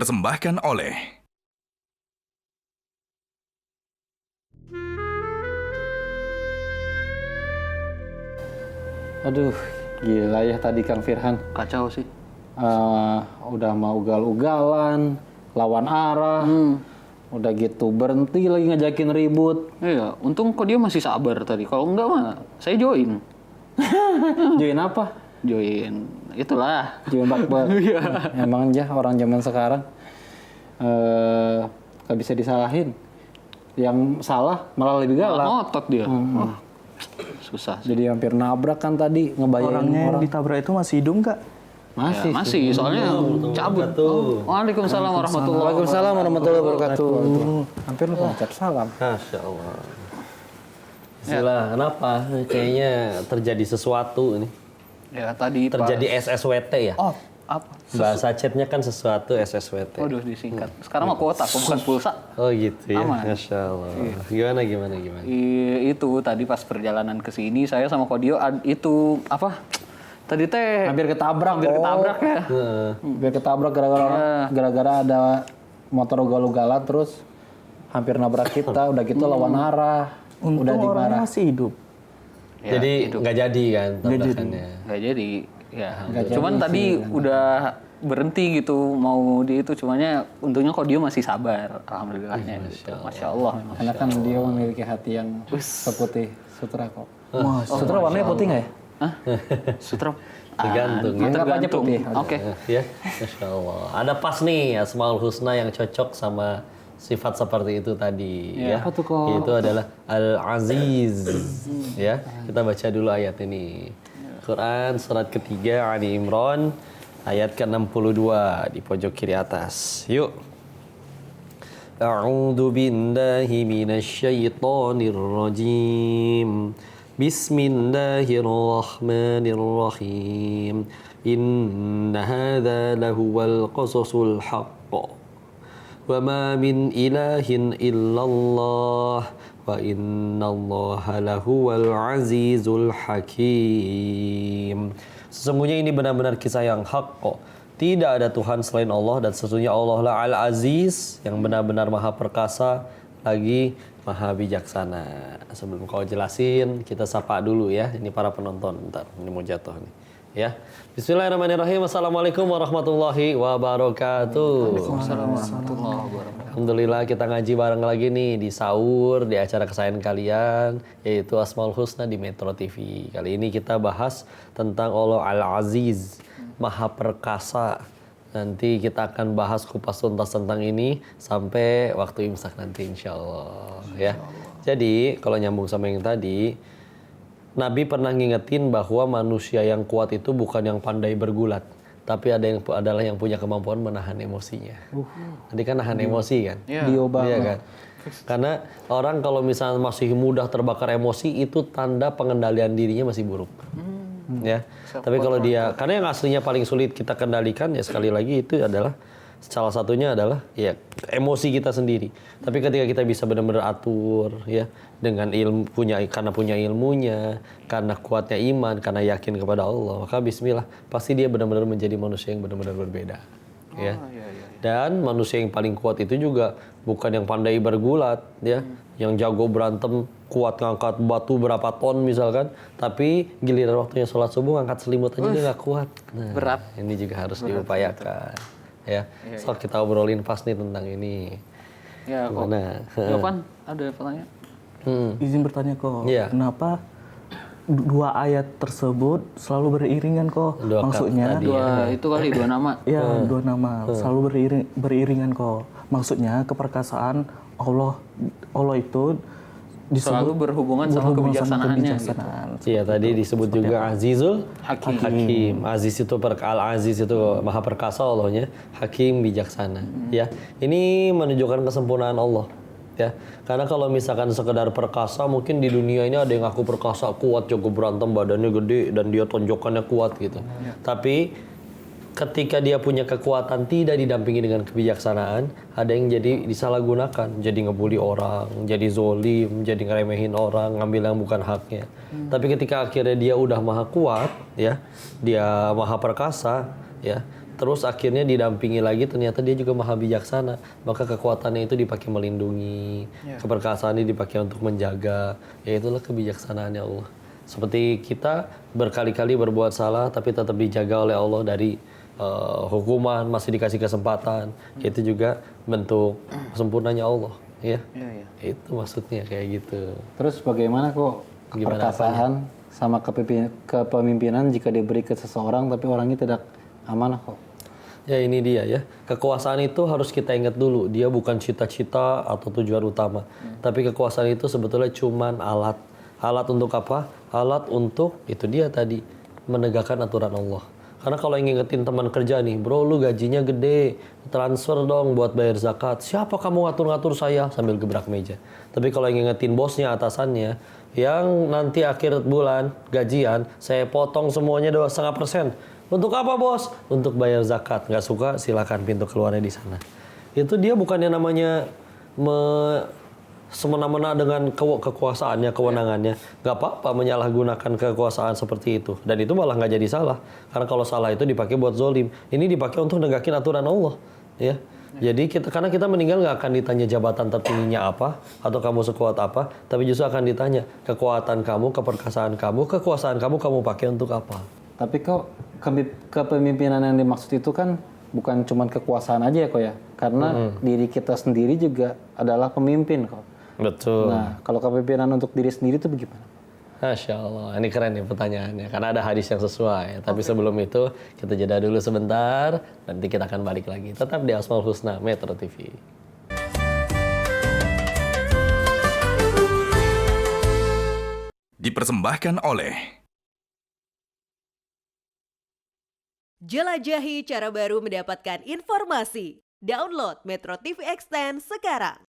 dipersembahkan oleh Aduh, gila ya tadi Kang Firhan. Kacau sih. Udah mau ugal-ugalan, lawan arah. Udah gitu berhenti lagi ngajakin ribut. Iya, untung kok dia masih sabar tadi. Kalau enggak mah saya join. Join apa? Join itulah. Join bakbak. Emang aja orang zaman sekarang gak bisa disalahin. Yang salah malah lebih galak. Ngotot dia. Wah, susah sih. Jadi hampir nabrak kan tadi, ngebayangin Orangnya yang orang. ditabrak itu masih hidup nggak? Masih. Ya, masih, soalnya cabut. Waalaikumsalam warahmatullahi Waalaikumsalam warahmatullahi wabarakatuh. Hampir lu ngucap salam. Masya Allah. Bismillah, kenapa? Kayaknya terjadi sesuatu ini. Ya tadi Terjadi SSWT ya? Oh, apa? Bahasa chatnya kan sesuatu SSWT. Waduh, disingkat. Sekarang mah kuota, kok bukan pulsa. Oh gitu ya, Aman. Masya Allah. Gimana? Itu tadi pas perjalanan ke sini saya sama Kodio itu apa? Tadi teh Hampir ketabrak. hampir ketabrak ya. Hampir ketabrak gara-gara ada motor ugal-ugalan terus hampir nabrak kita. Udah gitu lawan arah. Untung Udah orangnya dimarah. masih hidup. Ya, Jadi itu. nggak jadi kan tabrakannya. Nggak jadi. Ya. Nggak Cuman jadi tadi udah berhenti gitu mau di itu, cumannya untungnya Kodio masih sabar, alhamdulillahnya. Gitu. Masya Allah memang. Karena kan dia memiliki hati yang seputih sutra kok. Sutra warnanya putih nggak ya? Hah? Sutra? Tergantung ya. Anggap aja Tergantung. putih. Oke. Ya, Masya Allah. Ada pas nih Asmaul Husna yang cocok sama sifat seperti itu tadi. Ya. Apa tuh kok? Itu adalah Al-Aziz. Ya, kita baca dulu ayat ini. Quran surat ketiga Ali Imran ayat ke-62 di pojok kiri atas. Yuk. A'udzu billahi minasyaitonir rajim. Bismillahirrahmanirrahim. Inna hadza lahuwal qasasul haqq. Wa ma min ilahin illallah wa innallaha lahuwal azizul hakim. Sesungguhnya ini benar-benar kisah yang hak kok. Tidak ada Tuhan selain Allah dan sesungguhnya Allah lah Al-Aziz yang benar-benar maha perkasa lagi maha bijaksana. Sebelum kau jelasin, kita sapa dulu ya. Ini para penonton. Bentar, ini mau jatuh nih. Ya. Bismillahirrahmanirrahim. Assalamualaikum warahmatullahi wabarakatuh. Alhamdulillah kita ngaji bareng lagi nih di sahur di acara kesayangan kalian yaitu Asmaul Husna di Metro TV. Kali ini kita bahas tentang Allah Al-Aziz, Maha Perkasa. Nanti kita akan bahas kupas tuntas tentang ini sampai waktu imsak nanti insya Allah. Ya. Jadi kalau nyambung sama yang tadi, Nabi pernah ngingetin bahwa manusia yang kuat itu bukan yang pandai bergulat, tapi adalah yang punya kemampuan menahan emosinya. Tadi kan nahan emosi kan? Dio banget. Iya kan? Karena orang kalau misalnya masih mudah terbakar emosi itu tanda pengendalian dirinya masih buruk. Ya. Tapi kalau dia, karena yang aslinya paling sulit kita kendalikan ya sekali lagi itu adalah salah satunya adalah ya emosi kita sendiri. Tapi ketika kita bisa benar-benar atur ya dengan karena punya ilmunya, karena kuatnya iman, karena yakin kepada Allah, maka bismillah pasti dia benar-benar menjadi manusia yang benar-benar berbeda. Ya. Dan manusia yang paling kuat itu juga bukan yang pandai bergulat ya, yang jago berantem, kuat ngangkat batu berapa ton misalkan, tapi giliran waktunya sholat subuh ngangkat selimut aja dia nggak kuat. Nah, berat. Ini juga harus diupayakan. Ya, so kita obrolin pas nih tentang ini. Ya, kok. Gimana? Jawaban ada pertanyaan? Izin bertanya kok, Iya. kenapa dua ayat tersebut selalu beriringan kok? Dua Maksudnya, kata tadi, Dua nama. ya dua nama selalu beriringan kok. Maksudnya keperkasaan Allah itu Selalu berhubungan sama kebijaksanaannya. Gitu. Iya, tadi disebut juga Azizul Hakim. Aziz itu Al-Aziz itu maha perkasa Allahnya, Hakim bijaksana. Ya, ini menunjukkan kesempurnaan Allah. Ya, karena kalau misalkan sekedar perkasa, mungkin di dunia ini ada yang ngaku perkasa, kuat, jago berantem, badannya gede dan dia tonjokannya kuat gitu. Tapi ketika dia punya kekuatan tidak didampingi dengan kebijaksanaan, ada yang jadi disalahgunakan, jadi ngebully orang, jadi zolim, jadi ngeremehin orang, ngambil yang bukan haknya. Tapi ketika akhirnya dia udah maha kuat, ya, dia maha perkasa, ya, terus akhirnya didampingi lagi, ternyata dia juga maha bijaksana. Maka kekuatannya itu dipakai melindungi, keperkasaannya dipakai untuk menjaga. Ya itulah kebijaksanaannya Allah. Seperti kita berkali-kali berbuat salah tapi tetap dijaga oleh Allah dari hukuman, masih dikasih kesempatan. Itu juga bentuk sempurnanya Allah. Ya, itu maksudnya kayak gitu. Terus bagaimana kok keperkasaan sama kepemimpinan jika diberi ke seseorang tapi orangnya tidak amanah kok? Ya ini dia ya, kekuasaan itu harus kita ingat dulu, dia bukan cita-cita atau tujuan utama. Tapi kekuasaan itu sebetulnya cuman alat. Alat untuk apa? Alat untuk, itu dia tadi, menegakkan aturan Allah. Karena kalau yang ngingetin teman kerja nih, bro lu gajinya gede, transfer dong buat bayar zakat. Siapa kamu ngatur-ngatur saya? Sambil gebrak meja. Tapi kalau yang ngingetin bosnya, atasannya, yang nanti akhir bulan gajian, saya potong semuanya 2,5%. Untuk apa bos? Untuk bayar zakat. Nggak suka silakan pintu keluarnya di sana. Itu dia bukannya namanya semena-mena dengan kekuasaannya, kewenangannya. Nggak apa-apa menyalahgunakan kekuasaan seperti itu. Dan itu malah nggak jadi salah. Karena kalau salah itu dipakai buat zolim. Ini dipakai untuk negakin aturan Allah. Ya. Jadi karena kita meninggal nggak akan ditanya jabatan tertingginya apa atau kamu sekuat apa, tapi justru akan ditanya kekuatan kamu, keperkasaan kamu, kekuasaan kamu pakai untuk apa. Tapi kok kepemimpinan yang dimaksud itu kan bukan cuma kekuasaan aja ya kok ya, karena diri kita sendiri juga adalah pemimpin kok. Betul. Nah, kalau kepemimpinan untuk diri sendiri itu bagaimana? Masya Allah, ini keren nih pertanyaannya, karena ada hadis yang sesuai. Tapi sebelum itu, kita jeda dulu sebentar, nanti kita akan balik lagi. Tetap di Asmaul Husna, Metro TV. Dipersembahkan oleh Jelajahi cara baru mendapatkan informasi. Download Metro TV Extend sekarang.